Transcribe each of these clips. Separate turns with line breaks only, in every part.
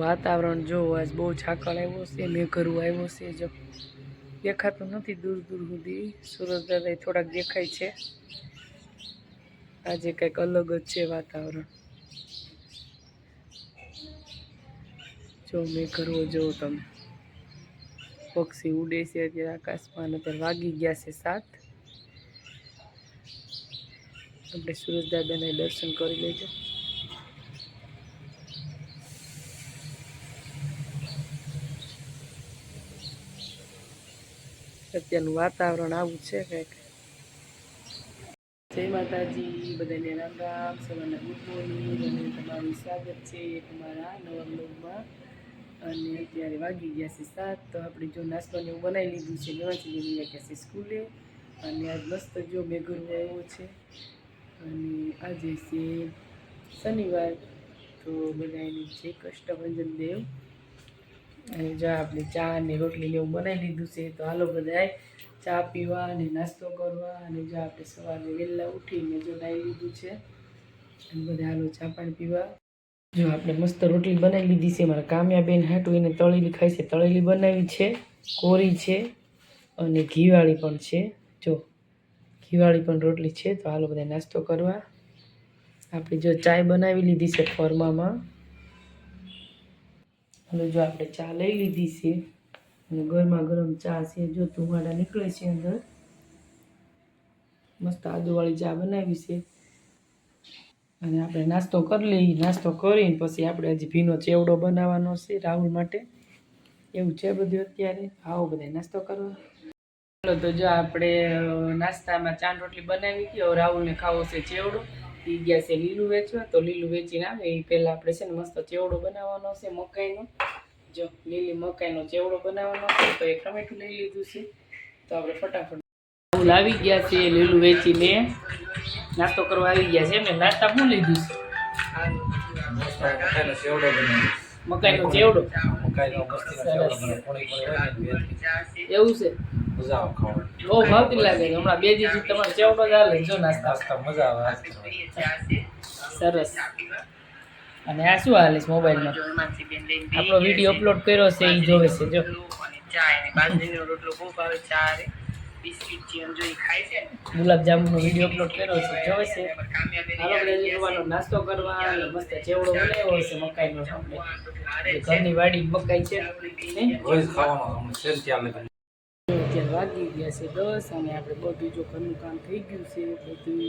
વાતાવરણ જો આજ બહુ ઝાકળ આવ્યો છે, મેઘરું આવ્યો છે. જો દેખાતું નથી દૂર દૂર સુધી, સુરત દાદા થોડાક દેખાય છે. આજે કંઈક અલગ જ છે વાતાવરણ. જો મેઘરવો જોવો તમે, પક્ષી ઉડે છે અત્યારે આકાશમાં. અત્યારે વાગી ગયા છે 7. આપણે સુરજ દાદાને દર્શન કરી લેજો. અત્યારનું વાતાવરણ આવું છે કંઈક. જય માતાજી, બધાને રામ રામ, સવારના ગુડ મોર્નિંગ અને તમારું સ્વાગત છે તમારા નવા બ્લોગમાં. અને અત્યારે વાગી ગયા છે 7. તો આપણે જો નાસ્તાને એવું બનાવી લીધું છે. લેવાથી લઈ ગયા છે સ્કૂલે. અને આજ મસ્ત જો મેઘરો આવ્યો છે. અને આજે છે શનિવાર, તો બધાને જય કષ્ટભંજન દેવ. અને જો આપણે ચા અને રોટલી એવું બનાવી લીધું છે. તો હાલો બધાય ચા પીવા અને નાસ્તો કરવા. અને જો આપણે સવારે વહેલા ઉઠીને જો નાઈ લીધું છે. અને બધા હાલો ચા પાણી પીવા. જો આપણે મસ્ત રોટલી બનાવી લીધી છે. મારા કામ્યાબેન હાટું એને તળેલી ખાઈ છે. તળેલી બનાવી છે, કોરી છે અને ઘીવાળી પણ છે. જો ઘીવાળી પણ રોટલી છે. તો હાલો બધા નાસ્તો કરવા. આપણે જો ચાય બનાવી લીધી છે ફરમામાં. અને જો આપણે ચા લઈ લીધી છે અને ગરમા ગરમ ચા છે. જો ધુમાડા નીકળે છે અંદર. મસ્ત આદુવાળી ચા બનાવી છે. અને આપણે નાસ્તો કરી લઈએ. નાસ્તો કરીને પછી આપણે હજી ભીનો ચેવડો બનાવવાનો છે રાહુલ માટે. એવું છે બધું અત્યારે. આવો બધા નાસ્તો કરવા. ચાલો તો જો આપણે નાસ્તામાં ચાંદ રોટલી બનાવી હતી. રાહુલને ખાવો છે ચેવડો. એ ગયા છે લીલું વેચવા. તો લીલું વેચીને આવે એ પહેલાં આપણે છે ને મસ્ત ચેવડો બનાવવાનો છે મકાઈનો. જો લીલી મકાઈનો ચેવડો બનાવવાનો છે. તો એક ટમેટું લઈ લીધું છે. તો આપણે ફટાફટ રાહુલ આવી ગયા છે લીલું વેચીને. નાસ્તો કરવા આવી ગયા છે. એમને નાસ્તા શું લીધું છે? મકાઈનો ચેવડો. એવું છે, બહુ ભાવતી લાગે. હમણાં 2 દિવસ તમારે ચેવડો જ હાલે. જો નાસ્તા મજા આવે. સરસ. અને આ શું હાલે છે મોબાઈલમાં? આપણો વિડીયો અપલોડ કર્યો છે, એ જોવે છે. જો ગુલાબજાંબુનો વિડીયો અપલોડ કર્યો છે, જોવે છે. હાલો નાસ્તો કરવા. મસ્ત ચેવડો બનાવ્યો છે મકાઈનો. આપણે ઘરની વાડી મકાઈ છે. અત્યારે વાગી ગયા છે 10. અને આપણે બધું જો ઘરનું કામ થઈ ગયું છે. બધું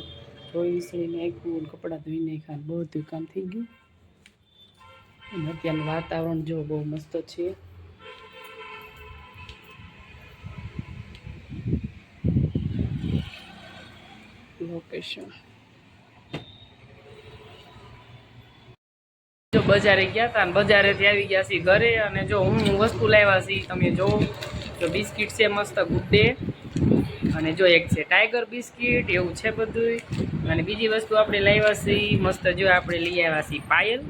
ધોઈ વિસળીને નાખ્યું, કપડાં ધોઈ નાખ્યા, બધું કામ થઈ ગયું. અને અત્યારનું વાતાવરણ જો બહુ મસ્ત છે. લોકેશન જો બજારે ગયા હતા. અને બજારેથી આવી ગયા છીએ ઘરે. અને જો હું વસ્તુ લાવ્યા છીએ તમે જો. જો બિસ્કિટ છે મસ્ત ગુડ ડે. અને જો એક છે ટાઈગર બિસ્કિટ. એવું છે બધું. અને બીજી વસ્તુ આપણે લાવ્યા છીએ મસ્ત. જો આપણે લઈ આવ્યા છીએ પાયલ.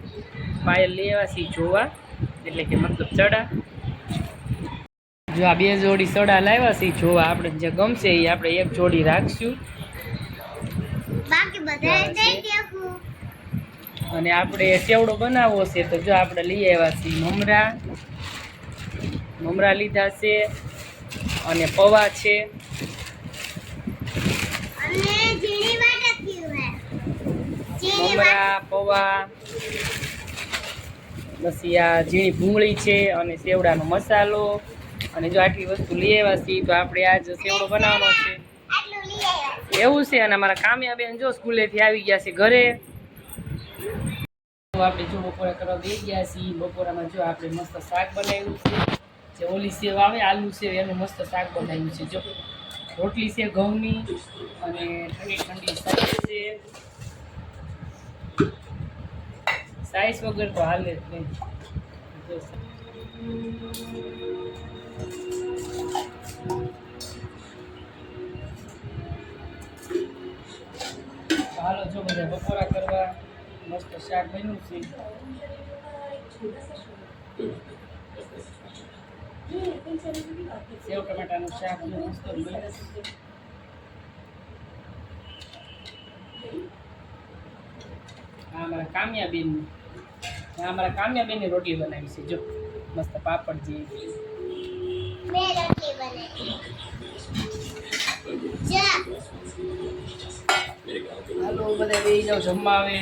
પાયલ લઈ આવ્યા છીએ જોવા, એટલે કે મતલબ ચડા. જો આ 2 જોડી સડા લાવ્યા છીએ જોવા. આપણે જે ગમશે એ આપણે એક જોડી રાખશું. અને આપણે ચેવડો બનાવવો છે. તો જો આપણે લઈ આવ્યા છીએ મમરા. મમરા લીધા છે અને પૌવા છે. મમરા, પૌવા, પછી આ ઝીણી ભૂંગળી છે અને સેવડાનો મસાલો. અને જો આટલી વસ્તુ લઈ આવ્યા છીએ. તો આપણે આજ સેવડો બનાવવાનો છે. એવું છે. અને અમારા કામ્યાબેન જો સ્કૂલેથી આવી ગયા છે ઘરે. આપણે જો બપોરા કરવા બેસી ગયા છીએ. બપોરામાં જો આપણે મસ્ત શાક બનાવ્યું છે. જે ઓલી સેવ આવે આલુ સેવ, એનું મસ્ત શાક બનાવ્યું છે. જો રોટલી છે ઘઉંની. અને ઠંડી ઠંડી સાઈઝ છે. સાઈઝ વગર તો હાલે જ નહીં. હાલો જો બધા બપોરા કરવા. મસ્ત શાક બન્યું છે. સેવ ટમાટાનું શાક મસ્ત બન્યું છે. હા, મારા કામ્યાબેન. અમારા કામ્યા બેન રોટલી બનાવી છે જો મસ્ત પાપડ જે હાલો બધા બેસી જાઓ જમવા આવે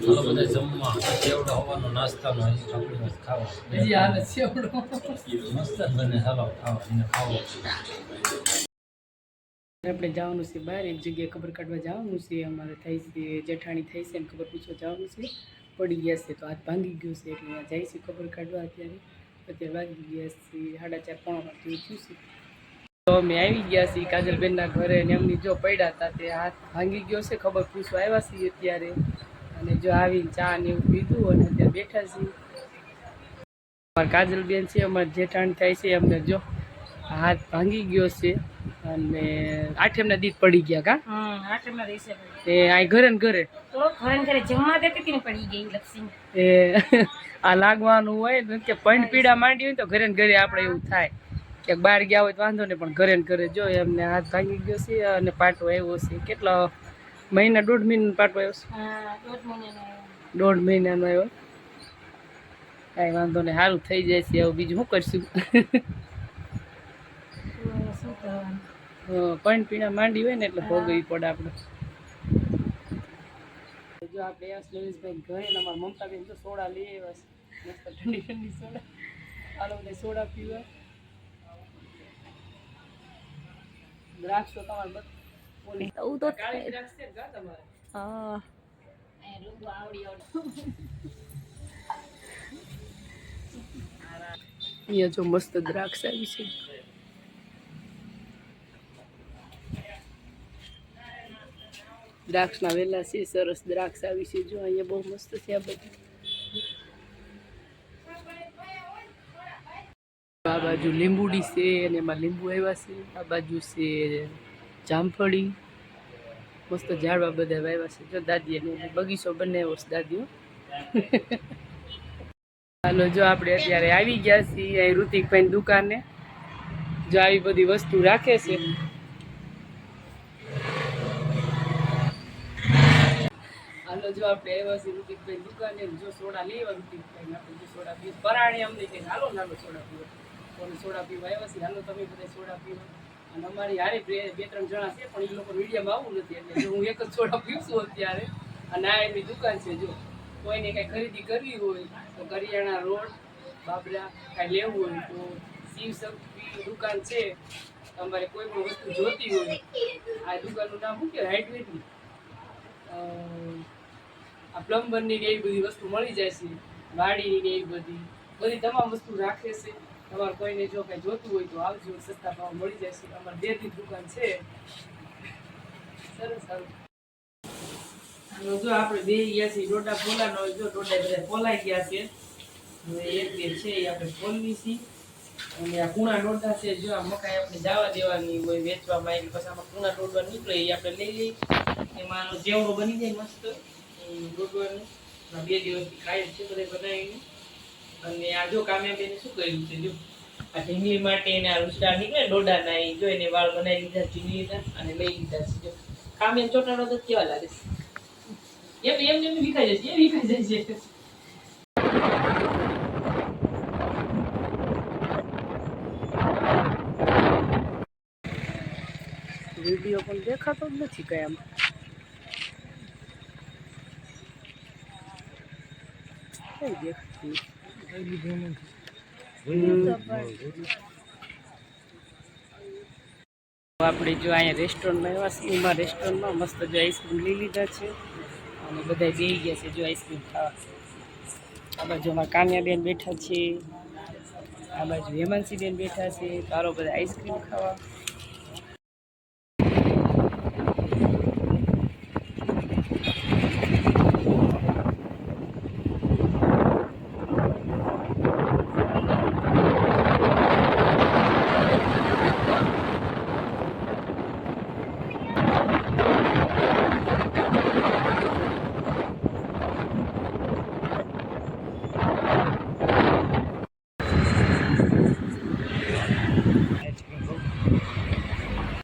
ચાલો બધા જમવા સેવડો હવાનો નાસ્તાનો આપણી ખાવા
હજી હાલે સેવડો
મસ્ત જ બને ચાલો ખાવા એને ખાવો
આપણે જવાનું છે બહાર એક જગ્યાએ ખબર કાઢવા જવાનું છે અમારે થઈ છે જેઠાણી થઈ છે ને ખબર પૂછવા જવાનું છે પડી ગયા છે તો હાથ ભાંગી ગયો છે એટલે ત્યાં જાય છે ખબર કાઢવા અત્યારે વાગી ગયા છે 4:30 પોણા 5 થયું છે તો અમે આવી ગયા છીએ કાજલબેનના ઘરે ને એમની જો પડ્યા હતા તે હાથ ભાંગી ગયો છે ખબર પૂછવા આવ્યા છીએ અત્યારે અને જો આવીને ચા ને એવું પીધું અને અત્યારે બેઠા છીએ અમારા કાજલબેન છે અમારે જેઠાણી થાય છે અમને જો હાથ ભાંગી ગયો છે અને આઠમના દીધ પડી ગયા કા
આઠમના દિવસે
એ આ ઘરે ને ઘરે
તો ઘરે ને ઘરે જમવા દેતી હતી ને પડી ગઈ લક્ષી
એ આ લાગવાનું હોય ને કે પંડ પીડા માંડી હોય તો ઘરે ને ઘરે આપણે એવું થાય કે બહાર ગયા હોય તો વાંધો નહીં પણ ઘરે ને ઘરે જો એમને હાથ ભાંગી ગયો છે અને પાટો આવ્યો છે કેટલો મહિના 1.5 મહિનાનો પાટો આવ્યો છે
હા
1.5
1.5 મહિનાનો
મહિનાનો આવ્યો કાંઈ વાંધો નહીં સારું થઈ જાય છે હવે બીજું શું કરશું
શું કરવાનું
પણ પીણા માંડી હોય ને એટલે ભોગવી પડે આપણે જો આપણે સ્લેવિસભાઈ ઘરે ને અમારા મમતાબેન તો સોડા લઈ આવ્યા છે મસ્ત ઠંડી ઠંડી સોડા હાલો બધા સોડા પીવા દ્રાક્ષ તો તમારે
તો
કાળી દ્રાક્ષ છે કા તમારે
હા
અહીંયા જો મસ્ત દ્રાક્ષ આવી છે દ્રાક્ષના વેલા છે સરસ દ્રાક્ષ આવી છે જો અહીંયા બહુ મસ્ત છે આ બધું આ બાજુ લીંબુડી છે અને એમાં લીંબુ આવ્યા છે આ બાજુ છે જામફળી મસ્ત ઝાડવા બધા વાવ્યા છે જો દાદીએ બગીચો બનાવ્યો છે દાદીઓ હાલો જો આપણે અત્યારે આવી ગયા છીએ અહીં ઋતિકભાઈની દુકાને જો આવી બધી વસ્તુ રાખે છે હાલો જો આપણે આવ્યા છીએ ઋતિકભાઈ દુકાને જો સોડા લેવા ઋતિકભાઈ આપણે જો સોડા પીવો પરાણે અમને કે હાલો નાનો સોડા પીવો કોને સોડા પીવા આવ્યા છીએ હાલો તમે બધા સોડા પીવો અને અમારી હારે 2-3 જણા છે પણ એ લોકો વિડીયોમાં આવું નથી એટલે જો હું એક જ સોડા પીવશું અત્યારે અને આ એમની દુકાન છે જો કોઈને કાંઈ ખરીદી કરવી હોય તો કરિયાણા રોડ બાબરા કાંઈ લેવું હોય તો શિવશક્તિ દુકાન છે તમારે કોઈ પણ વસ્તુ જોતી હોય આ દુકાનનું નામ શું કહેવાય હાઇટવેટની આ પ્લમ્બરની ને એવી બધી વસ્તુ મળી જાય છે વાડીની ને એવી બધી તમામ વસ્તુ રાખે છે તમારે કોઈને જો કંઈ જોતું હોય તો આવજો સસ્તા ભાવ મળી જાય છે અમારી દેરની દુકાન છે સરસ સારું જો આપણે બે ગયા છીએ ડોડા ફોલાનો જો ડોડા બધા ફોલાઈ ગયા છે હવે એક બે છે એ આપણે ફોલવી છીએ અને આ કૂણા ડોડા છે જો આ મકાઈ આપણે જવા દેવાની હોય વેચવામાં એટલે પછી આમાં કૂણા ડોડા નીકળે એ આપણે લઈ લઈએ એમાં જેવડો બની જાય મસ્ત ડોડવાનું 2 દિવસથી ખાય છે બધા બનાવીને અને આ જો કામ્યાબેને શું કર્યું છે જો આ ઢીંગલી માટે એને આ રૂસડા નીકળે ડોડાના એ જો એને વાળ બનાવી લીધા ચીની લીધા અને લઈ લીધા છે જો કામ્યાને ચોટાડો તો કેવા લાગે છે એમને વિખાઈ જાય છે એ વિખાઈ જાય છે વિડીયો પણ દેખાતો જ નથી કઈ આપણે જો અહીંયા રેસ્ટોરન્ટમાં આવ્યા છીએ એમાં રેસ્ટોરન્ટમાં મસ્ત જો આઈસ્ક્રીમ લઈ લીધા છે અને બધા બેસી ગયા છે જો આઈસ્ક્રીમ ખાવા આ બાજુ અમારા કામ્યાબેન બેઠા છે આ બાજુ હેમાંસીબેન બેઠા છે તારો બધા આઈસ્ક્રીમ ખાવા